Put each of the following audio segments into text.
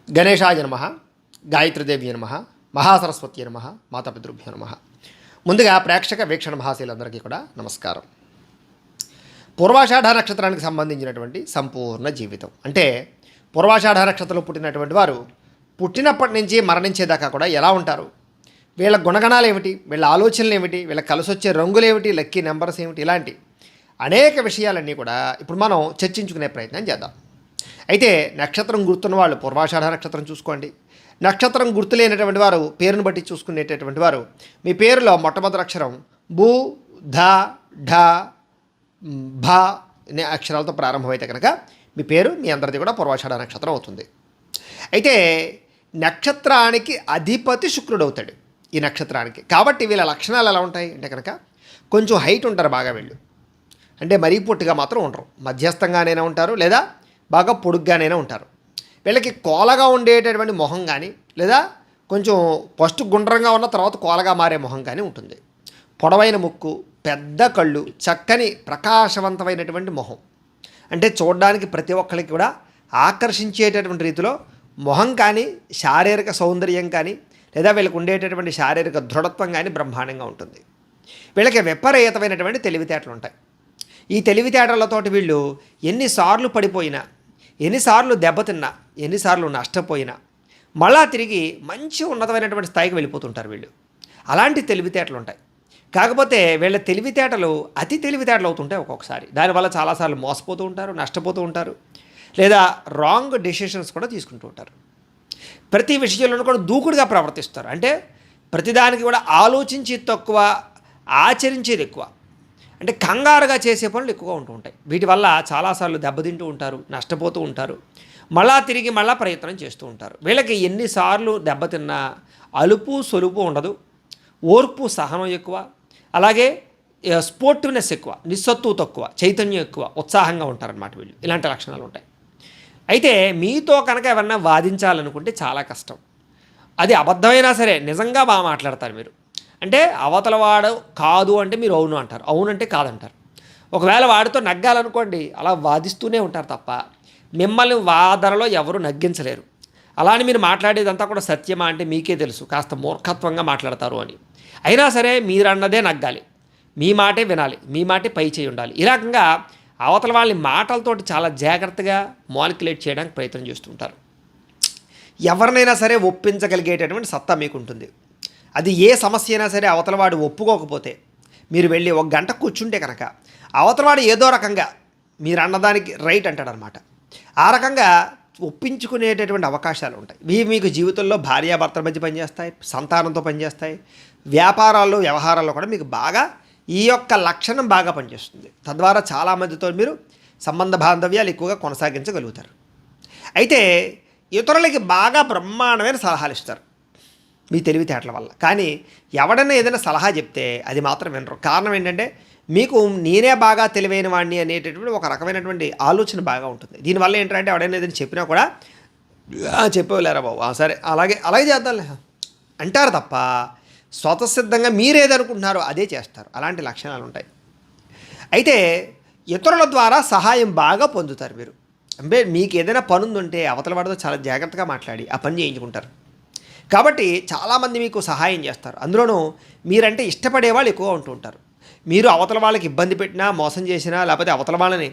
గణేశాయ నమః, గాయత్రీదేవి నమః, మహాసరస్వతి నమః, మాతాపితృభ్యో నమః. ముందుగా ప్రేక్షక వీక్షణ మహాశీలందరికీ కూడా నమస్కారం. పూర్వాషాఢ నక్షత్రానికి సంబంధించినటువంటి సంపూర్ణ జీవితం అంటే పూర్వాషాఢ నక్షత్రంలో పుట్టినటువంటి వారు పుట్టినప్పటి నుంచి మరణించేదాకా కూడా ఎలా ఉంటారు, వీళ్ళ గుణగణాలు ఏమిటి, వీళ్ళ ఆలోచనలు ఏమిటి, వీళ్ళ కలిసొచ్చే రంగులు ఏమిటి, లక్కీ నెంబర్స్ ఏమిటి, ఇలాంటి అనేక విషయాలన్నీ కూడా ఇప్పుడు మనం చర్చించుకునే ప్రయత్నం చేద్దాం. అయితే నక్షత్రం గుర్తున్న వాళ్ళు పూర్వాషాఢ నక్షత్రం చూసుకోండి. నక్షత్రం గుర్తు లేనటువంటి వారు పేరును బట్టి చూసుకునేటటువంటి వారు మీ పేరులో మొట్టమొదటి అక్షరం బు, ధ, ఢ, భ అనే అక్షరాలతో ప్రారంభమైతే కనుక మీ పేరు మీ అందరిది కూడా పూర్వాషాఢ నక్షత్రం అవుతుంది. అయితే నక్షత్రానికి అధిపతి శుక్రుడు అవుతాడు ఈ నక్షత్రానికి. కాబట్టి వీళ్ళ లక్షణాలు ఎలా ఉంటాయి అంటే కనుక కొంచెం హైట్ ఉంటారు బాగా, వీళ్ళు అంటే మరీ పొట్టిగా మాత్రం ఉండరు, మధ్యస్థంగానైనా ఉంటారు లేదా బాగా పొడుగ్గానైనా ఉంటారు. వీళ్ళకి కోలగా ఉండేటటువంటి మొహం కానీ లేదా కొంచెం ఫస్ట్ గుండ్రంగా ఉన్న తర్వాత కోలగా మారే మొహం కానీ ఉంటుంది. పొడవైన ముక్కు, పెద్ద కళ్ళు, చక్కని ప్రకాశవంతమైనటువంటి మొహం, అంటే చూడడానికి ప్రతి ఒక్కరికి కూడా ఆకర్షించేటటువంటి రీతిలో మొహం కానీ శారీరక సౌందర్యం కానీ లేదా వీళ్ళకి ఉండేటటువంటి శారీరక దృఢత్వం కానీ బ్రహ్మాండంగా ఉంటుంది. వీళ్ళకి విపరీతమైనటువంటి తెలివితేటలు ఉంటాయి. ఈ తెలివితేటలతోటి వీళ్ళు ఎన్నిసార్లు పడిపోయినా, ఎన్నిసార్లు దెబ్బతిన్నా, ఎన్నిసార్లు నష్టపోయినా మళ్ళా తిరిగి మంచి ఉన్నతమైనటువంటి స్థాయికి వెళ్ళిపోతుంటారు వీళ్ళు. అలాంటి తెలివితేటలు ఉంటాయి. కాకపోతే వీళ్ళ తెలివితేటలు అతి తెలివితేటలు అవుతుంటాయి ఒక్కొక్కసారి. దానివల్ల చాలాసార్లు మోసపోతూ ఉంటారు, నష్టపోతూ ఉంటారు, లేదా రాంగ్ డెసిషన్స్ కూడా తీసుకుంటూ ఉంటారు. ప్రతి విషయంలోనూ కూడా దూకుడుగా ప్రవర్తిస్తారు. అంటే ప్రతిదానికి కూడా ఆలోచించి తక్కువ, ఆచరించేది ఎక్కువ. అంటే కంగారుగా చేసే పనులు ఎక్కువగా ఉంటూ ఉంటాయి. వీటి వల్ల చాలాసార్లు దెబ్బతింటూ ఉంటారు, నష్టపోతూ ఉంటారు, మళ్ళా తిరిగి మళ్ళా ప్రయత్నం చేస్తూ ఉంటారు. వీళ్ళకి ఎన్నిసార్లు దెబ్బతిన్నా అలుపు సొలుపు ఉండదు, ఓర్పు సహనం ఎక్కువ, అలాగే స్పోర్టివ్నెస్ ఎక్కువ, నిస్సత్తువు తక్కువ, చైతన్యం ఎక్కువ, ఉత్సాహంగా ఉంటారన్నమాట వీళ్ళు. ఇలాంటి లక్షణాలు ఉంటాయి. అయితే మీతో కనుక ఎవరన్నా వాదించాలనుకుంటే చాలా కష్టం. అది అబద్ధమైనా సరే నిజంగా బాగా మాట్లాడతారు మీరు. అంటే అవతల వాడు కాదు అంటే మీరు అవును అంటారు, అవునంటే కాదంటారు. ఒకవేళ వాడితో నగ్గాలనుకోండి అలా వాదిస్తూనే ఉంటారు తప్ప మిమ్మల్ని వాదనలో ఎవరు నగ్గించలేరు. అలానే మీరు మాట్లాడేదంతా కూడా సత్యమా అంటే మీకే తెలుసు, కాస్త మూర్ఖత్వంగా మాట్లాడతారు అని. అయినా సరే మీరు అన్నదే నగ్గాలి, మీ మాటే వినాలి, మీ మాటే పై చేయి ఉండాలి. ఈ రకంగా అవతల వాళ్ళని మాటలతోటి చాలా జాగ్రత్తగా మాలిక్యులేట్ చేయడానికి ప్రయత్నం చేస్తుంటారు. ఎవరినైనా సరే ఒప్పించగలిగేటటువంటి సత్తా మీకు ఉంటుంది. అది ఏ సమస్య అయినా సరే అవతలవాడు ఒప్పుకోకపోతే మీరు వెళ్ళి ఒక గంట కూర్చుంటే కనుక అవతలవాడు ఏదో రకంగా మీరు అన్నదానికి రైట్ అంటాడనమాట. ఆ రకంగా ఒప్పించుకునేటటువంటి అవకాశాలు ఉంటాయి. ఇవి మీకు జీవితంలో భార్యాభర్తల మధ్య పనిచేస్తాయి, సంతానంతో పనిచేస్తాయి, వ్యాపారాల్లో వ్యవహారాల్లో కూడా మీకు బాగా ఈ యొక్క లక్షణం బాగా పనిచేస్తుంది. తద్వారా చాలామందితో మీరు సంబంధ బాంధవ్యాలు ఎక్కువగా కొనసాగించగలుగుతారు. అయితే ఇతరులకి బాగా బ్రహ్మాండమైన సలహాలు ఇస్తారు మీ తెలివితేటల వల్ల. కానీ ఎవడైనా ఏదైనా సలహా చెప్తే అది మాత్రం వినరు. కారణం ఏంటంటే మీకు నేనే బాగా తెలివైన వాడిని అనేటటువంటి ఒక రకమైనటువంటి ఆలోచన బాగా ఉంటుంది. దీనివల్ల ఏంటంటే ఎవడైనా ఏదైనా చెప్పినా కూడా చెప్పలేరా బాబు, సరే అలాగే అలాగే చేద్దాంలే అంటారు తప్ప స్వతసిద్ధంగా మీరేదనుకుంటున్నారో అదే చేస్తారు. అలాంటి లక్షణాలు ఉంటాయి. అయితే ఇతరుల ద్వారా సహాయం బాగా పొందుతారు మీరు. అంటే మీకు ఏదైనా పని ఉందంటే అవతల వాడితో చాలా జాగ్రత్తగా మాట్లాడి ఆ పని చేయించుకుంటారు. కాబట్టి చాలామంది మీకు సహాయం చేస్తారు. అందులోనూ మీరంటే ఇష్టపడే వాళ్ళు ఎక్కువ ఉంటూ ఉంటారు. మీరు అవతల వాళ్ళకి ఇబ్బంది పెట్టినా, మోసం చేసినా, లేకపోతే అవతల వాళ్ళని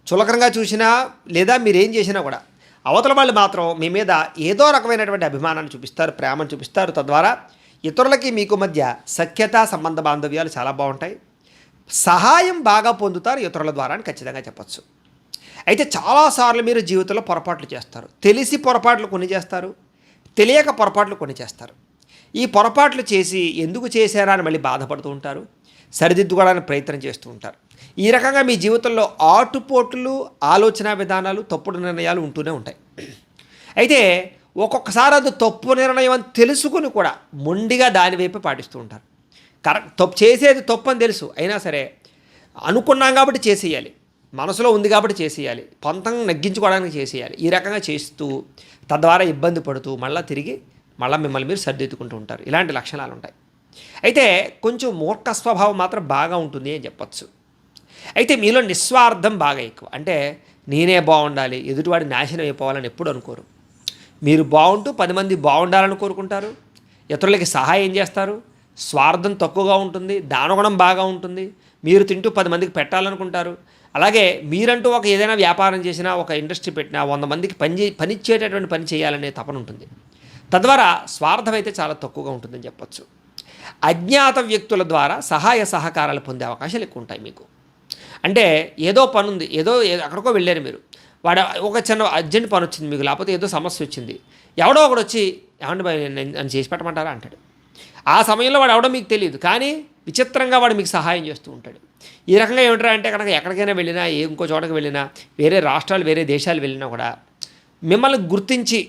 చులకనగా చూసినా, లేదా మీరేం చేసినా కూడా అవతల వాళ్ళు మాత్రం మీ మీద ఏదో రకమైనటువంటి అభిమానాన్ని చూపిస్తారు, ప్రేమను చూపిస్తారు. తద్వారా ఇతరులకి మీకు మధ్య సఖ్యత, సంబంధ బాంధవ్యాలు చాలా బాగుంటాయి. సహాయం బాగా పొందుతారు ఇతరుల ద్వారా అని ఖచ్చితంగా చెప్పచ్చు. అయితే చాలాసార్లు మీరు జీవితంలో పొరపాట్లు చేస్తారు. తెలిసి పొరపాట్లు కొన్ని చేస్తారు, తెలియక పొరపాట్లు కొన్ని చేస్తారు. ఈ పొరపాట్లు చేసి ఎందుకు చేశారా అని మళ్ళీ బాధపడుతూ ఉంటారు, సరిదిద్దుకోవడానికి ప్రయత్నం చేస్తూ ఉంటారు. ఈ రకంగా మీ జీవితంలో ఆటుపోట్లు, ఆలోచన విధానాలు, తప్పుడు నిర్ణయాలు ఉంటూనే ఉంటాయి. అయితే ఒక్కొక్కసారి అది తప్పు నిర్ణయం అని తెలుసుకుని కూడా మొండిగా దాని వైపు పాటిస్తూ ఉంటారు. తప్పు చేసేది తప్పు అని తెలుసు, అయినా సరే అనుకున్నాం కాబట్టి చేసేయాలి, మనసులో ఉంది కాబట్టి చేసేయాలి, పంతం నగ్గించుకోవడానికి చేసేయాలి. ఈ రకంగా చేస్తూ తద్వారా ఇబ్బంది పడుతూ మళ్ళీ మిమ్మల్ని మీరు సర్దిద్దుకుంటూ ఉంటారు. ఇలాంటి లక్షణాలు ఉంటాయి. అయితే కొంచెం మూర్ఖ స్వభావం మాత్రం బాగా ఉంటుంది అని చెప్పచ్చు. అయితే మీలో నిస్వార్థం బాగా ఎక్కువ. అంటే నేనే బాగుండాలి, ఎదుటివాడి నాశనం అయిపోవాలని ఎప్పుడు అనుకోరు. మీరు బాగుంటూ 10 మంది బాగుండాలని కోరుకుంటారు, ఇతరులకి సహాయం చేస్తారు, స్వార్థం తక్కువగా ఉంటుంది, దానగుణం బాగా ఉంటుంది, మీరు తింటూ 10 మందికి పెట్టాలనుకుంటారు. అలాగే మీరంటూ ఒక ఏదైనా వ్యాపారం చేసినా, ఒక ఇండస్ట్రీ పెట్టినా 100 మందికి పనిచ్చేటటువంటి పని చేయాలనే తపన ఉంటుంది. తద్వారా స్వార్థం అయితే చాలా తక్కువగా ఉంటుందని చెప్పచ్చు. అజ్ఞాత వ్యక్తుల ద్వారా సహాయ సహకారాలు పొందే అవకాశాలు ఎక్కువ ఉంటాయి మీకు. అంటే ఏదో పని ఉంది, ఏదో ఎక్కడికో వెళ్ళారు మీరు, వాడు ఒక చిన్న అర్జెంట్ పని వచ్చింది మీకు, లేకపోతే ఏదో సమస్య వచ్చింది, ఎవడో ఒకడు వచ్చి ఏమంటే నన్ను చేసి పెట్టమంటారా అంటాడు. ఆ సమయంలో వాడు ఎవడో మీకు తెలియదు, కానీ విచిత్రంగా వాడు మీకు సహాయం చేస్తూ ఉంటాడు. ఈ రకంగా ఏమిటంటే అంటే కనుక ఎక్కడికైనా వెళ్ళినా, ఇంకో చోటకి వెళ్ళినా, వేరే రాష్ట్రాలు వేరే దేశాలు వెళ్ళినా కూడా మిమ్మల్ని గుర్తించి,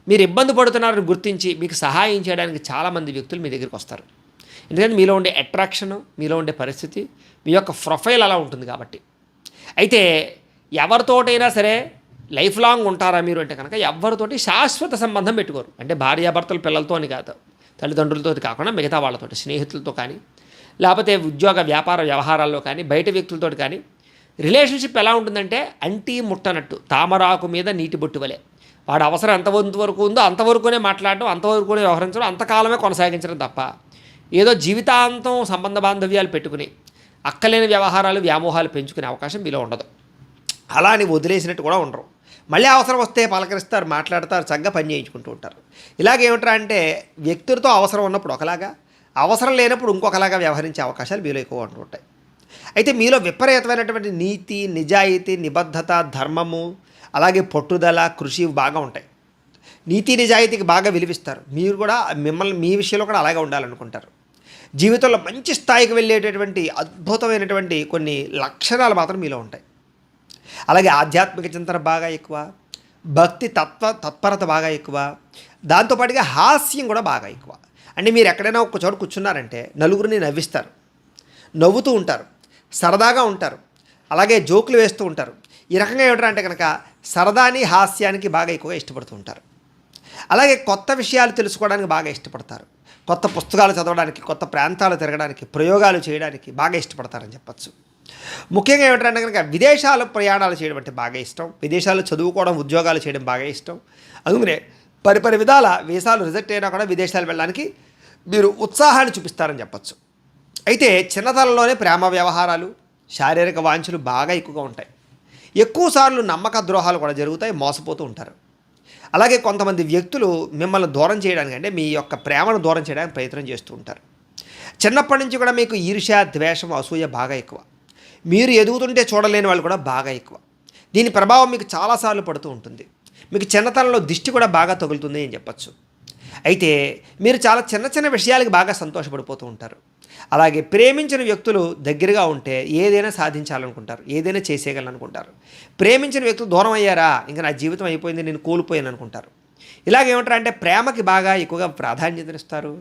మీరు ఇబ్బంది పడుతున్నారని గుర్తించి మీకు సహాయం చేయడానికి చాలామంది వ్యక్తులు మీ దగ్గరికి వస్తారు. ఎందుకంటే మీలో ఉండే అట్రాక్షను, మీలో ఉండే పరిస్థితి, మీ యొక్క ప్రొఫైల్ అలా ఉంటుంది కాబట్టి. అయితే ఎవరితోటైనా సరే లైఫ్ లాంగ్ ఉంటారా మీరు అంటే కనుక ఎవరితోటి శాశ్వత సంబంధం పెట్టుకోరు. అంటే భార్యాభర్తలు పిల్లలతో అని కాదు, తల్లిదండ్రులతో కాకుండా మిగతా వాళ్ళతో, స్నేహితులతో కానీ, లేకపోతే ఉద్యోగ వ్యాపార వ్యవహారాల్లో కానీ, బయట వ్యక్తులతో కానీ రిలేషన్షిప్ ఎలా ఉంటుందంటే అంటీ ముట్టనట్టు, తామరాకు మీద నీటి బొట్టు వలె. వాడు అవసరం ఎంతవరకు ఉందో అంతవరకునే మాట్లాడడం, అంతవరకునే వ్యవహరించడం, అంతకాలమే కొనసాగించడం తప్ప ఏదో జీవితాంతం సంబంధ బాంధవ్యాలు పెట్టుకుని అక్కలేని వ్యవహారాలు, వ్యామోహాలు పెంచుకునే అవకాశం మీలో ఉండదు. అలా అని వదిలేసినట్టు కూడా ఉండరు. మళ్ళీ అవసరం వస్తే పలకరిస్తారు, మాట్లాడతారు, చక్కగా పని చేయించుకుంటూ ఉంటారు. ఇలాగేమిట్రా అంటే వ్యక్తులతో అవసరం ఉన్నప్పుడు ఒకలాగా, అవసరం లేనప్పుడు ఇంకొకలాగా వ్యవహరించే అవకాశాలు మీలో ఎక్కువ ఉంటూ ఉంటాయి. అయితే మీలో విపరీతమైనటువంటి నీతి, నిజాయితీ, నిబద్ధత, ధర్మము, అలాగే పట్టుదల, కృషి బాగా ఉంటాయి. నీతి నిజాయితీకి బాగా విలువిస్తారు. మీరు కూడా మీ విషయంలో కూడా అలాగే ఉండాలనుకుంటారు. జీవితంలో మంచి స్థాయికి వెళ్ళేటటువంటి అద్భుతమైనటువంటి కొన్ని లక్షణాలు మాత్రం మీలో ఉంటాయి. అలాగే ఆధ్యాత్మిక చింతన బాగా ఎక్కువ, భక్తి తత్పరత బాగా ఎక్కువ, దాంతోపాటుగా హాస్యం కూడా బాగా ఎక్కువ. అంటే మీరు ఎక్కడైనా ఒక చోట కూర్చున్నారంటే నలుగురిని నవ్విస్తారు, నవ్వుతూ ఉంటారు, సరదాగా ఉంటారు, అలాగే జోకులు వేస్తూ ఉంటారు. ఈ రకంగా ఏమిటంటే కనుక సరదాని, హాస్యానికి బాగా ఎక్కువగా ఇష్టపడుతూ ఉంటారు. అలాగే కొత్త విషయాలు తెలుసుకోవడానికి బాగా ఇష్టపడతారు, కొత్త పుస్తకాలు చదవడానికి, కొత్త ప్రాంతాలు తిరగడానికి, ప్రయోగాలు చేయడానికి బాగా ఇష్టపడతారని చెప్పచ్చు. ముఖ్యంగా ఏమిటంటే కనుక విదేశాలు ప్రయాణాలు చేయడం అంటే బాగా ఇష్టం, విదేశాల్లో చదువుకోవడం, ఉద్యోగాలు చేయడం బాగా ఇష్టం. అందుకనే పరిపరి విధాల వీసాలు రిజెక్ట్ అయినా కూడా విదేశాలు వెళ్ళడానికి మీరు ఉత్సాహాన్ని చూపిస్తారని చెప్పచ్చు. అయితే చిన్నతనంలోనే ప్రేమ వ్యవహారాలు, శారీరక వాంఛలు బాగా ఎక్కువగా ఉంటాయి. ఎక్కువసార్లు నమ్మక ద్రోహాలు కూడా జరుగుతాయి, మోసపోతూ ఉంటారు. అలాగే కొంతమంది వ్యక్తులు మిమ్మల్ని దూరం చేయడానికి, అంటే మీ యొక్క ప్రేమను దూరం చేయడానికి ప్రయత్నం చేస్తూ ఉంటారు. చిన్నప్పటి నుంచి కూడా మీకు ఈర్ష్య, ద్వేషం, అసూయ బాగా ఎక్కువ. మీరు ఎదుగుతుంటే చూడలేని వాళ్ళు కూడా బాగా ఎక్కువ. దీని ప్రభావం మీకు చాలాసార్లు పడుతూ ఉంటుంది. మీకు చిన్నతనంలో దిష్టి కూడా బాగా తగులుతుంది అని చెప్పచ్చు. అయితే మీరు చాలా చిన్న చిన్న విషయాలకి బాగా సంతోషపడిపోతూ ఉంటారు. అలాగే ప్రేమించిన వ్యక్తులు దగ్గరగా ఉంటే ఏదైనా సాధించాలనుకుంటారు, ఏదైనా చేసేయగలనుకుంటారు. ప్రేమించిన వ్యక్తులు దూరం అయ్యారా, ఇంకా నా జీవితం అయిపోయింది, నేను కోల్పోయాను అనుకుంటారు. ఇలాగేమంటారు అంటే ప్రేమకి బాగా ఎక్కువగా ప్రాధాన్యతనిస్తారు,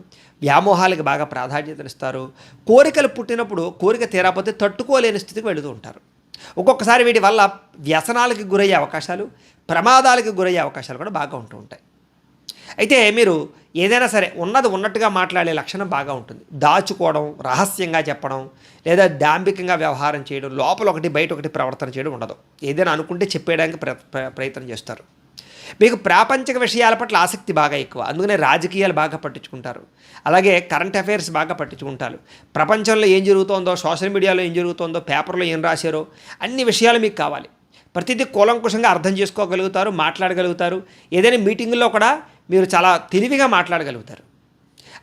వ్యామోహాలకి బాగా ప్రాధాన్యతనిస్తారు. కోరికలు పుట్టినప్పుడు కోరిక తీరాపోతే తట్టుకోలేని స్థితికి వెళుతూ ఉంటారు. ఒక్కొక్కసారి వీటి వల్ల వ్యసనాలకి గురయ్యే అవకాశాలు, ప్రమాదాలకి గురయ్యే అవకాశాలు కూడా బాగా ఉంటూ ఉంటాయి. అయితే మీరు ఏదైనా సరే ఉన్నది ఉన్నట్టుగా మాట్లాడే లక్షణం బాగా ఉంటుంది. దాచుకోవడం, రహస్యంగా చెప్పడం, లేదా దాంభికంగా వ్యవహారం చేయడం, లోపల ఒకటి బయట ఒకటి ప్రవర్తన చేయడం ఉండదు. ఏదైనా అనుకుంటే చెప్పేయడానికి ప్రయత్నం చేస్తారు. మీకు ప్రాపంచిక విషయాల పట్ల ఆసక్తి బాగా ఎక్కువ, అందుకనే రాజకీయాలు బాగా పట్టించుకుంటారు. అలాగే కరెంట్ అఫైర్స్ బాగా పట్టించుకుంటారు. ప్రపంచంలో ఏం జరుగుతోందో, సోషల్ మీడియాలో ఏం జరుగుతోందో, పేపర్లో ఏం రాశారో అన్ని విషయాలు మీకు కావాలి. ప్రతిదీ కూలంకుషంగా అర్థం చేసుకోగలుగుతారు, మాట్లాడగలుగుతారు. ఏదైనా మీటింగుల్లో కూడా మీరు చాలా తెలివిగా మాట్లాడగలుగుతారు.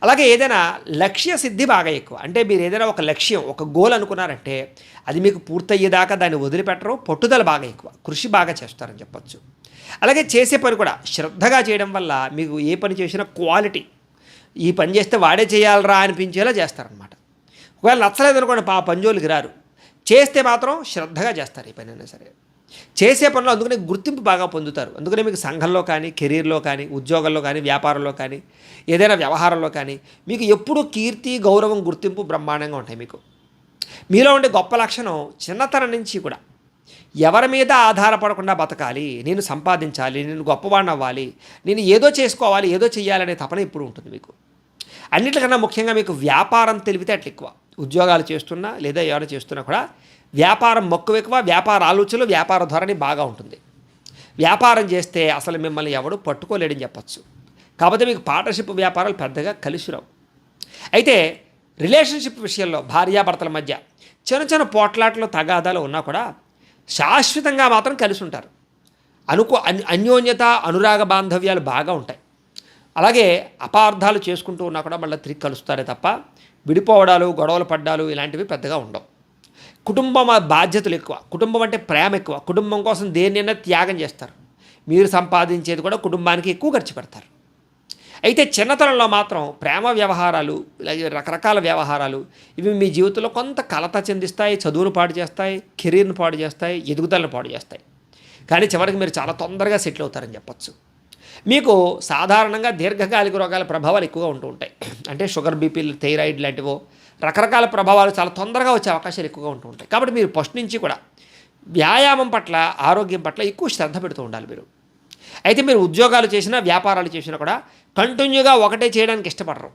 అలాగే ఏదైనా లక్ష్య సిద్ధి బాగా ఎక్కువ. అంటే మీరు ఏదైనా ఒక లక్ష్యం, ఒక గోల్ అనుకున్నారంటే అది మీకు పూర్తయ్యేదాకా దాన్ని వదిలిపెట్టరు. పట్టుదల బాగా ఎక్కువ, కృషి బాగా చేస్తారని చెప్పచ్చు. అలాగే చేసే పని కూడా శ్రద్ధగా చేయడం వల్ల మీకు ఏ పని చేసినా క్వాలిటీ, ఈ పని చేస్తే వాడే చేయాలరా అనిపించేలా చేస్తారనమాట. ఒకవేళ నచ్చలేదనుకోండి పనిజోలికి రారు, చేస్తే మాత్రం శ్రద్ధగా చేస్తారు ఈ పని అయినా సరే. చేసే పనిలో అందుకనే గుర్తింపు బాగా పొందుతారు. అందుకనే మీకు సంఘంలో కానీ, కెరీర్లో కానీ, ఉద్యోగంలో కానీ, వ్యాపారంలో కానీ, ఏదైనా వ్యవహారంలో కానీ మీకు ఎప్పుడూ కీర్తి, గౌరవం, గుర్తింపు బ్రహ్మాండంగా ఉంటాయి. మీలో ఉండే గొప్ప లక్షణం చిన్నతనం నుంచి కూడా ఎవరి మీద ఆధారపడకుండా బతకాలి, నేను సంపాదించాలి, నేను గొప్పవాడిని అవ్వాలి, నేను ఏదో చేసుకోవాలి, ఏదో చేయాలనే తపన ఇప్పుడు ఉంటుంది మీకు. అన్నిటికన్నా ముఖ్యంగా మీకు వ్యాపారం తెలివితేటలు ఎక్కువ. ఉద్యోగాలు చేస్తున్నా లేదా ఎవరు చేస్తున్నా కూడా వ్యాపారం మక్కువ ఎక్కువ, వ్యాపార ఆలోచనలు, వ్యాపార ధోరణి బాగా ఉంటుంది. వ్యాపారం చేస్తే అసలు మిమ్మల్ని ఎవడు పట్టుకోలేడని చెప్పచ్చు. కాకపోతే మీకు పార్ట్నర్షిప్ వ్యాపారాలు పెద్దగా కలిసి రావు. అయితే రిలేషన్షిప్ విషయంలో భార్యాభర్తల మధ్య చిన్న చిన్న పోట్లాట్లు తగాదాలు ఉన్నా కూడా శాశ్వతంగా మాత్రం కలిసి ఉంటారు. అన్యోన్యత అనురాగ బాంధవ్యాలు బాగా ఉంటాయి. అలాగే అపార్థాలు చేసుకుంటూ ఉన్నా కూడా మళ్ళీ తిరిగి కలుస్తారే తప్ప విడిపోవడాలు గొడవలు పడ్డాలు ఇలాంటివి పెద్దగా ఉండవు. కుటుంబం బాధ్యతలు ఎక్కువ, కుటుంబం అంటే ప్రేమ ఎక్కువ, కుటుంబం కోసం దేన్నైనా త్యాగం చేస్తారు. మీరు సంపాదించేది కూడా కుటుంబానికి ఎక్కువ ఖర్చు పెడతారు. అయితే చిన్నతనంలో మాత్రం ప్రేమ వ్యవహారాలు రకరకాల వ్యవహారాలు ఇవి మీ జీవితంలో కొంత కలత చెందిస్తాయి, చదువును పాడు చేస్తాయి, కెరీర్ను పాడు చేస్తాయి, ఎదుగుదలను పాడు చేస్తాయి. కానీ చివరికి మీరు చాలా తొందరగా సెటిల్ అవుతారని చెప్పచ్చు. మీకు సాధారణంగా దీర్ఘకాలిక రోగాల ప్రభావాలు ఎక్కువగా ఉంటూ ఉంటాయి. అంటే షుగర్, బీపీలు, థైరాయిడ్ లాంటివో రకరకాల ప్రభావాలు చాలా తొందరగా వచ్చే అవకాశాలు ఎక్కువగా ఉంటూ ఉంటాయి. కాబట్టి మీరు ఫస్ట్ నుంచి కూడా వ్యాయామం పట్ల, ఆరోగ్యం పట్ల ఎక్కువ శ్రద్ధ పెడుతూ ఉండాలి మీరు. అయితే మీరు ఉద్యోగాలు చేసినా వ్యాపారాలు చేసినా కూడా కంటిన్యూగా ఒకటే చేయడానికి ఇష్టపడరు.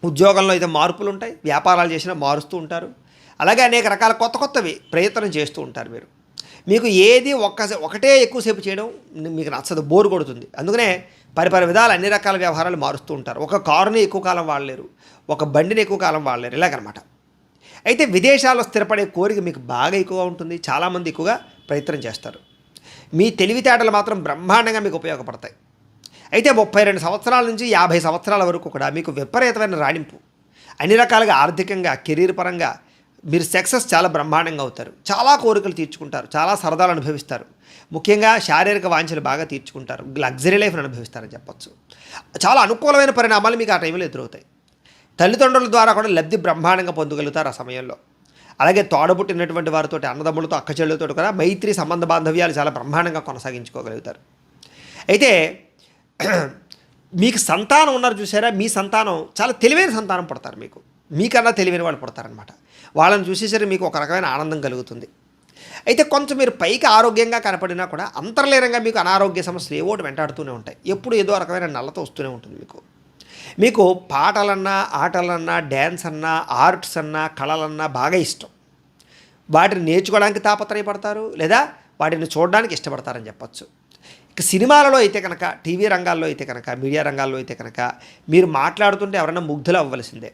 ఉద్యోగంలో అయితే మార్పులు ఉంటాయి, వ్యాపారాలు చేసినా మారుస్తూ ఉంటారు. అలాగే అనేక రకాల కొత్త కొత్తవి ప్రయత్నం చేస్తూ ఉంటారు మీరు. మీకు ఏది ఒకటే ఎక్కువసేపు చేయడం మీకు నచ్చదు, బోరు కొడుతుంది. అందుకనే పరిపరి విధాలు అన్ని రకాల వ్యవహారాలు మారుస్తూ ఉంటారు. ఒక కారుని ఎక్కువ కాలం వాడలేరు, ఒక బండిని ఎక్కువ కాలం వాడలేరు, ఇలాగనమాట. అయితే విదేశాల్లో స్థిరపడే కోరిక మీకు బాగా ఎక్కువగా ఉంటుంది. చాలామంది ఎక్కువగా ప్రయత్నం చేస్తారు. మీ తెలివితేటలు మాత్రం బ్రహ్మాండంగా మీకు ఉపయోగపడతాయి. అయితే 32 సంవత్సరాల నుంచి 50 సంవత్సరాల వరకు కూడా మీకు విపరీతమైన రాణింపు, అన్ని రకాలుగా ఆర్థికంగా, కెరీర్ పరంగా మీరు సక్సెస్ చాలా బ్రహ్మాండంగా అవుతారు. చాలా కోరికలు తీర్చుకుంటారు, చాలా సరదాలు అనుభవిస్తారు. ముఖ్యంగా శారీరక వాంఛలు బాగా తీర్చుకుంటారు, లగ్జరీ లైఫ్ని అనుభవిస్తారని చెప్పచ్చు. చాలా అనుకూలమైన పరిణామాలు మీకు ఆ టైంలో ఎదురవుతాయి. తల్లిదండ్రుల ద్వారా కూడా లబ్ధి బ్రహ్మాండంగా పొందగలుగుతారు ఆ సమయంలో. అలాగే తోడబుట్టినటువంటి వారితో, అన్నదమ్ములతో, అక్కచెల్లెలతో కూడా మైత్రి సంబంధ బాంధవ్యాలు చాలా బ్రహ్మాండంగా కొనసాగించుకోగలుగుతారు. అయితే మీకు సంతానం ఉన్నారు చూసారా, మీ సంతానం చాలా తెలివైన సంతానం పుడతారు. మీకన్నా తెలివైన వాళ్ళు పుడతారనమాట. వాళ్ళని చూసేసరికి మీకు ఒక రకమైన ఆనందం కలుగుతుంది. అయితే కొంచెం మీరు పైకి ఆరోగ్యంగా కనపడినా కూడా అంతర్లీనంగా మీకు అనారోగ్య సమస్యలు ఏవోటి వెంటాడుతూనే ఉంటాయి. ఎప్పుడు ఏదో రకమైన నల్లతో వస్తూనే ఉంటుంది. మీకు పాటలన్నా, ఆటలన్నా, డ్యాన్స్ అన్నా, ఆర్ట్స్ అన్నా, కళలన్నా బాగా ఇష్టం. వాటిని నేర్చుకోవడానికి తాపత్రయపడతారు, లేదా వాటిని చూడడానికి ఇష్టపడతారని చెప్పచ్చు. ఇక సినిమాలలో అయితే కనుక, టీవీ రంగాల్లో అయితే కనుక, మీడియా రంగాల్లో అయితే కనుక మీరు మాట్లాడుతుంటే ఎవరైనా ముగ్ధులు అవ్వవలసిందే.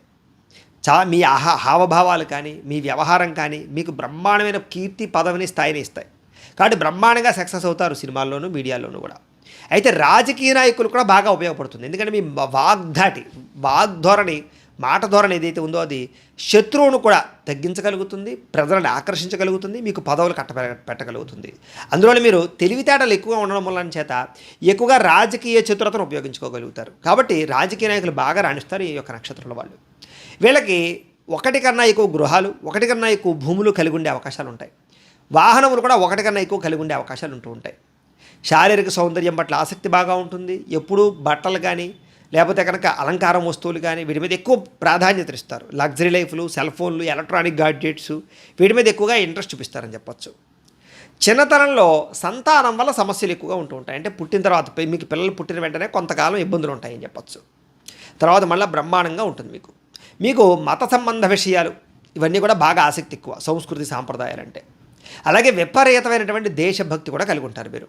మీ హావభావాలు కానీ, మీ వ్యవహారం కానీ మీకు బ్రహ్మాండమైన కీర్తి, పదవిని, స్థాయిని ఇస్తాయి. కాబట్టి బ్రహ్మాండంగా సక్సెస్ అవుతారు సినిమాల్లోనూ, మీడియాలోనూ కూడా. అయితే రాజకీయ నాయకులు కూడా బాగా ఉపయోగపడుతుంది. ఎందుకంటే మీ వాగ్ధోరణి, మాట ధోరణి ఏదైతే ఉందో అది శత్రువును కూడా తగ్గించగలుగుతుంది, ప్రజలను ఆకర్షించగలుగుతుంది, మీకు పదవులు పెట్టగలుగుతుంది. అందువల్ల మీరు తెలివితేటలు ఎక్కువగా ఉండడం వల్ల చేత ఎక్కువగా రాజకీయ చతురతను ఉపయోగించుకోగలుగుతారు. కాబట్టి రాజకీయ నాయకులు బాగా రాణిస్తారు ఈ యొక్క నక్షత్రాల వాళ్ళు. వీళ్ళకి ఒకటి కన్నా ఎక్కువ గృహాలు, ఒకటి కన్నా ఎక్కువ భూములు కలిగి ఉండే అవకాశాలు ఉంటాయి. వాహనములు కూడా ఒకటి కన్నా ఎక్కువ కలిగి ఉండే అవకాశాలు ఉంటూ ఉంటాయి. శారీరక సౌందర్యం పట్ల ఆసక్తి బాగా ఉంటుంది. ఎప్పుడూ బట్టలు కానీ, లేకపోతే కనుక అలంకారం వస్తువులు కానీ వీటి మీద ఎక్కువ ప్రాధాన్యత ఇస్తారు. లగ్జరీ లైఫ్లు, సెల్ ఫోన్లు, ఎలక్ట్రానిక్ గాడ్జెట్స్ వీటి మీద ఎక్కువగా ఇంట్రెస్ట్ చూపిస్తారని చెప్పచ్చు. చిన్నతనంలో సంతానం వల్ల సమస్యలు ఎక్కువగా ఉంటూ ఉంటాయి. అంటే పుట్టిన తర్వాత మీకు పిల్లలు పుట్టిన వెంటనే కొంతకాలం ఇబ్బందులు ఉంటాయని చెప్పచ్చు. తర్వాత మళ్ళీ బ్రహ్మాండంగా ఉంటుంది. మీకు మత సంబంధ విషయాలు ఇవన్నీ కూడా బాగా ఆసక్తి ఎక్కువ, సంస్కృతి సాంప్రదాయాలంటే. అలాగే విపరీతమైనటువంటి దేశభక్తి కూడా కలిగి ఉంటారు.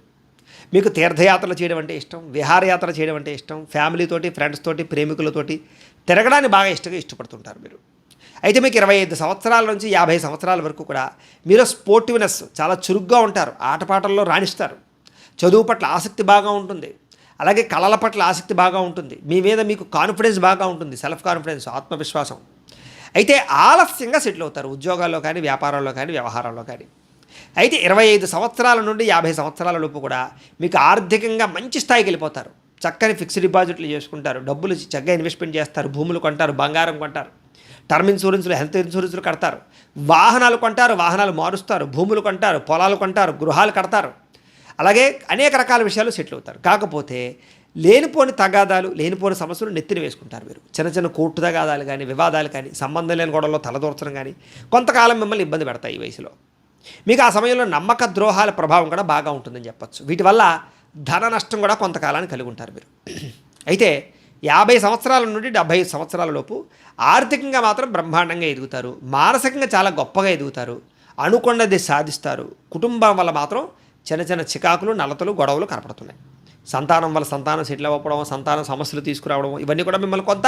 మీకు తీర్థయాత్రలు చేయడం అంటే ఇష్టం, విహారయాత్రలు చేయడం అంటే ఇష్టం, ఫ్యామిలీతోటి, ఫ్రెండ్స్ తోటి, ప్రేమికులతోటి తిరగడానికి బాగా ఇష్టపడుతుంటారు. అయితే మీకు 25 సంవత్సరాల నుంచి 50 సంవత్సరాల వరకు కూడా మీరు స్పోర్టివ్నెస్ చాలా చురుగ్గా ఉంటారు, ఆటపాటల్లో రాణిస్తారు, చదువు పట్ల ఆసక్తి బాగా ఉంటుంది, అలాగే కళల పట్ల ఆసక్తి బాగా ఉంటుంది, మీ మీద మీకు కాన్ఫిడెన్స్ బాగా ఉంటుంది, సెల్ఫ్ కాన్ఫిడెన్స్, ఆత్మవిశ్వాసం. అయితే ఆలస్యంగా సెటిల్ అవుతారు ఉద్యోగాల్లో కానీ, వ్యాపారాల్లో కానీ, వ్యవహారాల్లో కానీ. అయితే 25 సంవత్సరాల నుండి 50 సంవత్సరాల లోపు కూడా మీకు ఆర్థికంగా మంచి స్థాయికి వెళ్ళిపోతారు. చక్కని ఫిక్స్డ్ డిపాజిట్లు చేసుకుంటారు, డబ్బులు చక్కగా ఇన్వెస్ట్మెంట్ చేస్తారు, భూములు కొంటారు, బంగారం కొంటారు, టర్మ్ ఇన్సూరెన్స్లు, హెల్త్ ఇన్సూరెన్స్లు కడతారు, వాహనాలు కొంటారు, వాహనాలు మారుస్తారు, భూములు కొంటారు, పొలాలు కొంటారు, గృహాలు కడతారు. అలాగే అనేక రకాల విషయాలు సెటిల్ అవుతారు. కాకపోతే లేనిపోని తగాదాలు, లేనిపోని సమస్యలు నెత్తిన వేసుకుంటారు. చిన్న చిన్న కోర్టు తగాదాలు కానీ, వివాదాలు కానీ, సంబంధం లేని గొడవల్లో తలదూర్చడం కానీ కొంతకాలం మిమ్మల్ని ఇబ్బంది పెడతాయి ఈ వయసులో. మీకు ఆ సమయంలో నమ్మక ద్రోహాల ప్రభావం కూడా బాగా ఉంటుందని చెప్పచ్చు. వీటి వల్ల ధన నష్టం కూడా కొంతకాలాన్ని కలిగి ఉంటారు. అయితే 50 సంవత్సరాల నుండి 75 సంవత్సరాల లోపు ఆర్థికంగా మాత్రం బ్రహ్మాండంగా ఎదుగుతారు, మానసికంగా చాలా గొప్పగా ఎదుగుతారు, అనుకున్నది సాధిస్తారు. కుటుంబం వల్ల మాత్రం చిన్న చిన్న చికాకులు, నలతలు, గొడవలు కనపడుతున్నాయి. సంతానం వల్ల సంతానం సెటిల్ అవ్వడం, సంతానం సమస్యలు తీసుకురావడం, ఇవన్నీ కూడా మిమ్మల్ని కొంత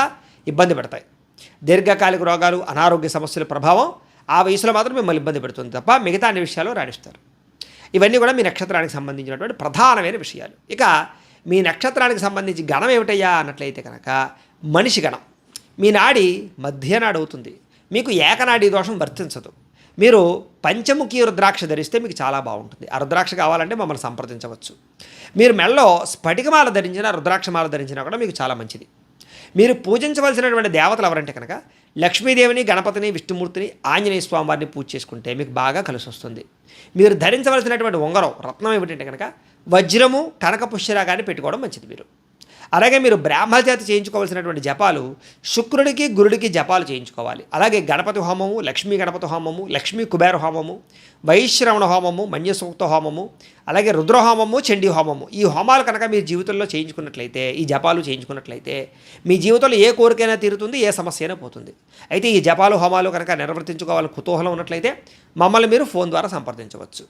ఇబ్బంది పెడతాయి. దీర్ఘకాలిక రోగాలు, అనారోగ్య సమస్యల ప్రభావం ఆ వయసులో మాత్రం మిమ్మల్ని ఇబ్బంది పెడుతుంది తప్ప మిగతా అన్ని విషయాలు రాణిస్తారు. ఇవన్నీ కూడా మీ నక్షత్రానికి సంబంధించినటువంటి ప్రధానమైన విషయాలు. ఇక మీ నక్షత్రానికి సంబంధించి గణం ఏమిటయ్యా అన్నట్లయితే కనుక మనిషి గణం. మీ నాడి మధ్యనాడి అవుతుంది. మీకు ఏకనాడీ దోషం వర్తించదు. మీరు పంచముఖి రుద్రాక్ష ధరిస్తే మీకు చాలా బాగుంటుంది. ఆ రుద్రాక్ష కావాలంటే మమ్మల్ని సంప్రదించవచ్చు. మీరు మెళ్ళలో స్ఫటికమాల ధరించినా, రుద్రాక్షమాల ధరించినా కూడా మీకు చాలా మంచిది. మీరు పూజించవలసినటువంటి దేవతలు ఎవరంటే కనుక లక్ష్మీదేవిని, గణపతిని, విష్ణుమూర్తిని, ఆంజనేయ స్వామి వారిని పూజ చేసుకుంటే మీకు బాగా కలిసి వస్తుంది. మీరు ధరించవలసినటువంటి ఉంగరం, రత్నం ఏమిటంటే కనుక వజ్రము, కనక పుష్యరాగాన్ని పెట్టుకోవడం మంచిది. అలాగే మీరు బ్రాహ్మణ చేత చేయించుకోవాల్సినటువంటి జపాలు శుక్రుడికి, గురుడికి జపాలు చేయించుకోవాలి. అలాగే గణపతి హోమము, లక్ష్మీ గణపతి హోమము, లక్ష్మీ కుబేర హోమము, వైశ్రవణ హోమము, మన్యసూక్త హోమము, అలాగే రుద్రహోమము, చండీ హోమము, ఈ హోమాలు కనుక మీ జీవితంలో చేయించుకున్నట్లయితే, ఈ జపాలు చేయించుకున్నట్లయితే మీ జీవితంలో ఏ కోరికైనా తీరుతుంది, ఏ సమస్య అయినా పోతుంది. అయితే ఈ జపాలు, హోమాలు కనుక నిర్వర్తించుకోవాలని కుతూహలం ఉన్నట్లయితే మమ్మల్ని మీరు ఫోన్ ద్వారా సంప్రదించవచ్చు.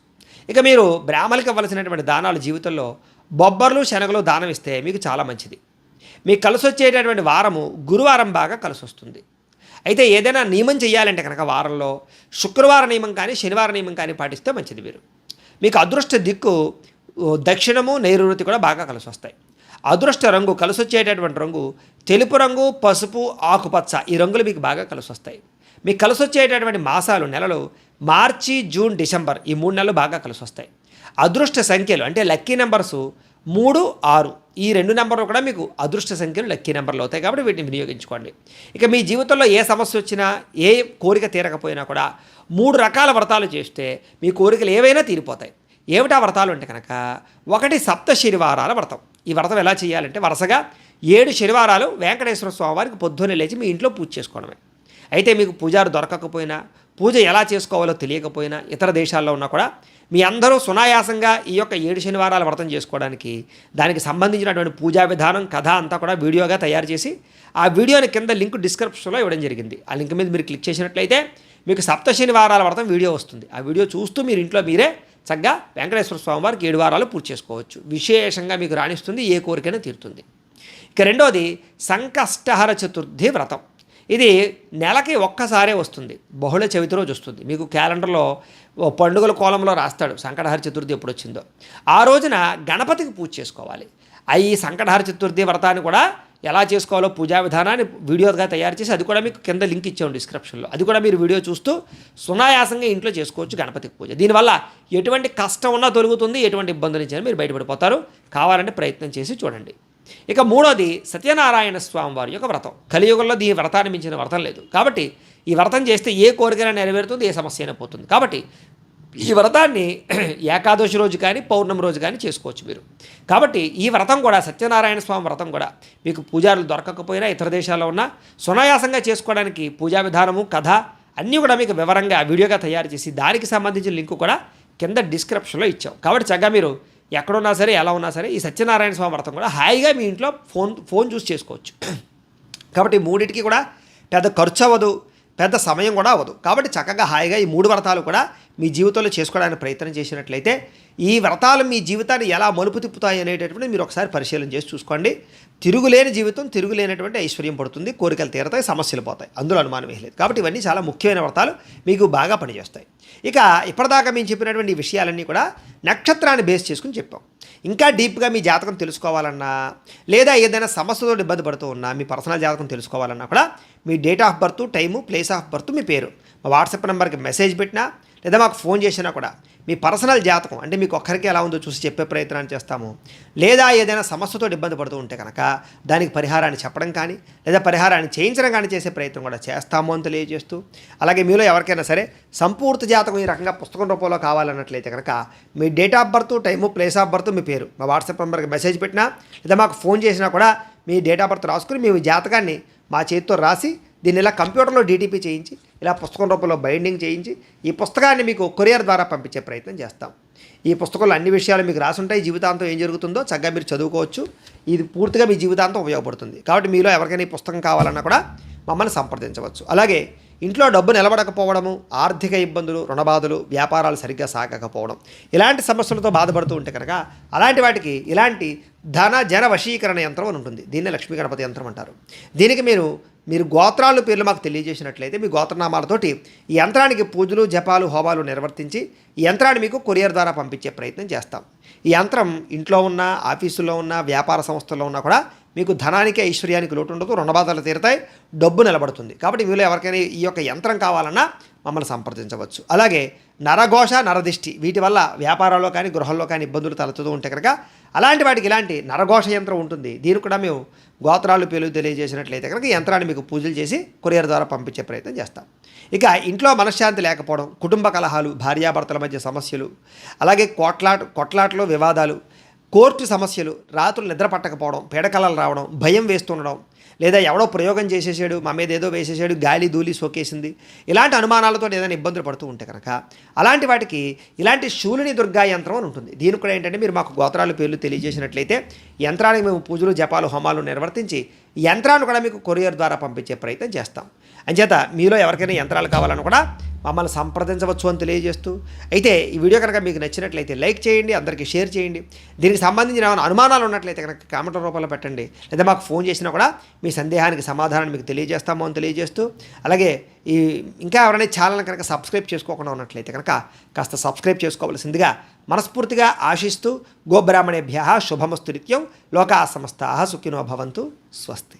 ఇక మీరు బ్రాహ్మణులకు ఇవ్వాల్సినటువంటి దానాలు జీవితంలో బొబ్బర్లు, శనగలు దానం ఇస్తే మీకు చాలా మంచిది. మీకు కలిసి వచ్చేటటువంటి వారము గురువారం బాగా కలిసి వస్తుంది. అయితే ఏదైనా నియమం చేయాలంటే కనుక వారంలో శుక్రవార నియమం కానీ, శనివార నియమం కానీ పాటిస్తే మంచిది. మీకు అదృష్ట దిక్కు దక్షిణము, నైరుతి కూడా బాగా కలిసి వస్తాయి. అదృష్ట రంగు, కలిసి వచ్చేటటువంటి రంగు తెలుపు రంగు, పసుపు, ఆకుపచ్చ, ఈ రంగులు మీకు బాగా కలిసి వస్తాయి. మీకు కలిసి వచ్చేటటువంటి మాసాలు, నెలలు మార్చి, జూన్, డిసెంబర్, ఈ 3 నెలలు బాగా కలిసి వస్తాయి. అదృష్ట సంఖ్యలు అంటే లక్కీ నెంబర్సు 3, 6, ఈ 2 నెంబర్లు కూడా మీకు అదృష్ట సంఖ్యలు, లక్కీ నెంబర్లు అవుతాయి. కాబట్టి వీటిని వినియోగించుకోండి. ఇక మీ జీవితంలో ఏ సమస్య వచ్చినా, ఏ కోరిక తీరకపోయినా కూడా 3 రకాల వ్రతాలు చేస్తే మీ కోరికలు ఏవైనా తీరిపోతాయి. ఏమిటా వ్రతాలు అంటే కనుక 1 సప్త శనివారాల వ్రతం. ఈ వ్రతం ఎలా చేయాలంటే వరుసగా 7 శనివారాలు వెంకటేశ్వర స్వామివారికి పొద్దున్నే లేచి మీ ఇంట్లో పూజ చేసుకోవడమే. అయితే మీకు పూజారు దొరకకపోయినా, పూజ ఎలా చేసుకోవాలో తెలియకపోయినా, ఇతర దేశాల్లో ఉన్నా కూడా మీ అందరూ సునాయాసంగా ఈ యొక్క 7 శనివారాల వ్రతం చేసుకోవడానికి దానికి సంబంధించినటువంటి పూజా విధానం, కథ అంతా కూడా వీడియోగా తయారు చేసి ఆ వీడియోని కింద లింక్ డిస్క్రిప్షన్లో ఇవ్వడం జరిగింది. ఆ లింక్ మీద మీరు క్లిక్ చేసినట్లయితే మీకు సప్త శనివారాల వ్రతం వీడియో వస్తుంది. ఆ వీడియో చూస్తూ మీరు ఇంట్లో మీరే చక్కగా వెంకటేశ్వర స్వామి వారికి 7 వారాలు పూర్తి చేసుకోవచ్చు. విశేషంగా మీకు రాణిస్తుంది, ఏ కోరికైనా తీరుతుంది. ఇక రెండోది సంకష్టహర చతుర్థి వ్రతం. ఇది నెలకి ఒక్కసారే వస్తుంది, బహుళ చవితి రోజు వస్తుంది. మీకు క్యాలెండర్లో పండుగల కోలంలో రాస్తాడు సంకటహర చతుర్థి ఎప్పుడు వచ్చిందో. ఆ రోజున గణపతికి పూజ చేసుకోవాలి. ఈ సంకటహర చతుర్థి వ్రతాన్ని కూడా ఎలా చేసుకోవాలో పూజా విధానాన్ని వీడియోగా తయారు చేసి అది కూడా మీకు కింద లింక్ ఇచ్చాము డిస్క్రిప్షన్లో. అది కూడా మీరు వీడియో చూస్తూ సునాయాసంగా ఇంట్లో చేసుకోవచ్చు గణపతికి పూజ. దీనివల్ల ఎటువంటి కష్టం ఉన్నా తొలుగుతుంది, ఎటువంటి ఇబ్బంది నుంచి మీరు బయటపడిపోతారు. కావాలంటే ప్రయత్నం చేసి చూడండి. ఇక మూడోది సత్యనారాయణ స్వామి వారి యొక్క వ్రతం. కలియుగంలో ఈ వ్రతాన్ని మించిన వ్రతం లేదు. కాబట్టి ఈ వ్రతం చేస్తే ఏ కోరికైనా నెరవేరుతుంది, ఏ సమస్య అయినా పోతుంది. కాబట్టి ఈ వ్రతాన్ని ఏకాదశి రోజు కానీ, పౌర్ణమి రోజు కానీ చేసుకోవచ్చు మీరు. కాబట్టి ఈ వ్రతం కూడా, సత్యనారాయణ స్వామి వ్రతం కూడా మీకు పూజారులు దొరకకపోయినా, ఇతర దేశాల్లో ఉన్న సునాయాసంగా చేసుకోవడానికి పూజా విధానము, కథ అన్నీ కూడా మీకు వివరంగా వీడియోగా తయారు చేసి దానికి సంబంధించిన లింక్ కూడా కింద డిస్క్రిప్షన్లో ఇచ్చాం. కాబట్టి చక్కగా మీరు ఎక్కడున్నా సరే, ఎలా ఉన్నా సరే ఈ సత్యనారాయణ స్వామి వ్రతం కూడా హాయిగా మీ ఇంట్లో ఫోన్ చూసి చేసుకోవచ్చు. కాబట్టి మూడింటికి కూడా పెద్ద ఖర్చు అవ్వదు, పెద్ద సమయం కూడా అవ్వదు. కాబట్టి చక్కగా హాయిగా ఈ 3 వ్రతాలు కూడా మీ జీవితంలో చేసుకోవడానికి ప్రయత్నం చేసినట్లయితే ఈ వ్రతాలు మీ జీవితాన్ని ఎలా మలుపు తిప్పుతాయి అనేటటువంటి మీరు ఒకసారి పరిశీలన చేసి చూసుకోండి. తిరుగులేని జీవితం, తిరుగులేనటువంటి ఐశ్వర్యం పడుతుంది, కోరికలు తీరతాయి, సమస్యలు పోతాయి, అందులో అనుమానం లేదు. కాబట్టి ఇవన్నీ చాలా ముఖ్యమైన వ్రతాలు, మీకు బాగా పనిచేస్తాయి. ఇక ఇప్పటిదాకా మేము చెప్పినటువంటి ఈ విషయాలన్నీ కూడా నక్షత్రాన్ని బేస్ చేసుకుని చెప్పాం. ఇంకా డీప్గా మీ జాతకం తెలుసుకోవాలన్నా, లేదా ఏదైనా సమస్యతో ఇబ్బంది పడుతూ ఉన్నా, మీ పర్సనల్ జాతకం తెలుసుకోవాలన్నా కూడా మీ date of birth, time, place of birth, మీ పేరు మా వాట్సాప్ నెంబర్కి మెసేజ్ పెట్టినా లేదా మాకు ఫోన్ చేసినా కూడా మీ పర్సనల్ జాతకం అంటే మీకు ఒక్కరికి ఎలా ఉందో చూసి చెప్పే ప్రయత్నాన్ని చేస్తాము. లేదా ఏదైనా సమస్యతో ఇబ్బంది పడుతూ ఉంటే కనుక దానికి పరిహారాన్ని చెప్పడం కానీ, లేదా పరిహారాన్ని చేయించడం కానీ చేసే ప్రయత్నం కూడా చేస్తాము అని తెలియజేస్తూ, అలాగే మీలో ఎవరికైనా సరే సంపూర్తి జాతకం ఈ రకంగా పుస్తకం రూపంలో కావాలన్నట్లయితే కనుక మీ date of birth, time, place of birth, మీ పేరు మా వాట్సాప్ నెంబర్కి మెసేజ్ పెట్టినా లేదా మాకు ఫోన్ చేసినా కూడా మీ డేట్ ఆఫ్ బర్త్ రాసుకుని మీ జాతకాన్ని మా చేతితో రాసి దీన్ని ఇలా కంప్యూటర్లో డీటీపీ చేయించి, ఇలా పుస్తకం రూపంలో బైండింగ్ చేయించి ఈ పుస్తకాన్ని మీకు కొరియర్ ద్వారా పంపించే ప్రయత్నం చేస్తాం. ఈ పుస్తకంలో అన్ని విషయాలు మీకు రాసుంటాయి. జీవితాంతం ఏం జరుగుతుందో చక్కగా మీరు చదువుకోవచ్చు. ఇది పూర్తిగా మీ జీవితాంతం ఉపయోగపడుతుంది. కాబట్టి మీలో ఎవరికైనా ఈ పుస్తకం కావాలన్నా కూడా మమ్మల్ని సంప్రదించవచ్చు. అలాగే ఇంట్లో డబ్బు నిలబడకపోవడము, ఆర్థిక ఇబ్బందులు, రుణబాధలు, వ్యాపారాలు సరిగ్గా సాగకపోవడం, ఇలాంటి సమస్యలతో బాధపడుతూ ఉంటే కనుక అలాంటి వాటికి ఇలాంటి ధన జన వశీకరణ యంత్రం అని ఉంటుంది. దీన్నే లక్ష్మీ గణపతి యంత్రం అంటారు. దీనికి మీరు గోత్రాల పేర్లు మాకు తెలియజేసినట్లయితే మీ గోత్రనామాలతోటి ఈ యంత్రానికి పూజలు, జపాలు, హోమాలు నిర్వర్తించి ఈ యంత్రాన్ని మీకు కొరియర్ ద్వారా పంపించే ప్రయత్నం చేస్తాం. ఈ యంత్రం ఇంట్లో ఉన్న, ఆఫీసుల్లో ఉన్న, వ్యాపార సంస్థల్లో ఉన్నా కూడా మీకు ధనానికి, ఐశ్వర్యానికి లోటు ఉండదు, రుణబాధలు తీరుతాయి, డబ్బు నిలబడుతుంది. కాబట్టి మీలో ఎవరికైనా ఈ యొక్క యంత్రం కావాలన్నా మమ్మల్ని సంప్రదించవచ్చు. అలాగే నరఘోష, నరదిష్టి వీటి వల్ల వ్యాపారాల్లో కానీ గృహంలో కానీ ఇబ్బందులు తలెత్తుతూ ఉంటే కనుక అలాంటి వాటికి ఇలాంటి నరఘోష యంత్రం ఉంటుంది. దీనికి కూడా మేము గోత్రాలు పేర్లు తెలియజేసినట్లయితే కనుక ఈ యంత్రాన్ని మీకు పూజలు చేసి కొరియర్ ద్వారా పంపించే ప్రయత్నం చేస్తాం. ఇక ఇంట్లో మనశ్శాంతి లేకపోవడం, కుటుంబ కలహాలు, భార్యాభర్తల మధ్య సమస్యలు, అలాగే కొట్లాటలు, వివాదాలు, కోర్టు సమస్యలు, రాత్రులు నిద్ర పట్టకపోవడం, పీడకలలు రావడం, భయం వేస్తుండడం, లేదా ఎవడో ప్రయోగం చేసేసాడు, మా మీద ఏదో వేసేసాడు, గాలి ధూళి సోకేసింది, ఇలాంటి అనుమానాలతో ఏదైనా ఇబ్బందులు పడుతూ ఉంటే కనుక అలాంటి వాటికి ఇలాంటి శూలిని దుర్గా యంత్రం అని ఉంటుంది. దీనికి కూడా ఏంటంటే మీరు మాకు గోత్రాల పేర్లు తెలియజేసినట్లయితే యంత్రానికి మేము పూజలు, జపాలు, హోమాలు నిర్వర్తించి యంత్రాన్ని కూడా మీకు కొరియర్ ద్వారా పంపించే ప్రయత్నం చేస్తాం. అంచేత మీలో ఎవరికైనా యంత్రాలు కావాలని కూడా మమ్మల్ని సంప్రదించవచ్చు అని తెలియజేస్తూ, అయితే ఈ వీడియో కనుక మీకు నచ్చినట్లయితే లైక్ చేయండి, అందరికీ షేర్ చేయండి. దీనికి సంబంధించిన ఏమైనా అనుమానాలు ఉన్నట్లయితే కనుక కామెంట్ రూపంలో పెట్టండి, లేదా మాకు ఫోన్ చేసినా కూడా మీ సందేహానికి సమాధానం మీకు తెలియజేస్తాము అని తెలియజేస్తూ, అలాగే ఇంకా ఎవరైనా ఛానల్ కనుక సబ్స్క్రైబ్ చేసుకోకుండా ఉన్నట్లయితే కనుక కాస్త సబ్స్క్రైబ్ చేసుకోవాల్సిందిగా మనస్ఫూర్తిగా ఆశిస్తూ, గోబ్రాహ్మణేభ్యః శుభమస్తు నిత్యం, లోకా సమస్తాః సుఖినో భవంతు, స్వస్తి.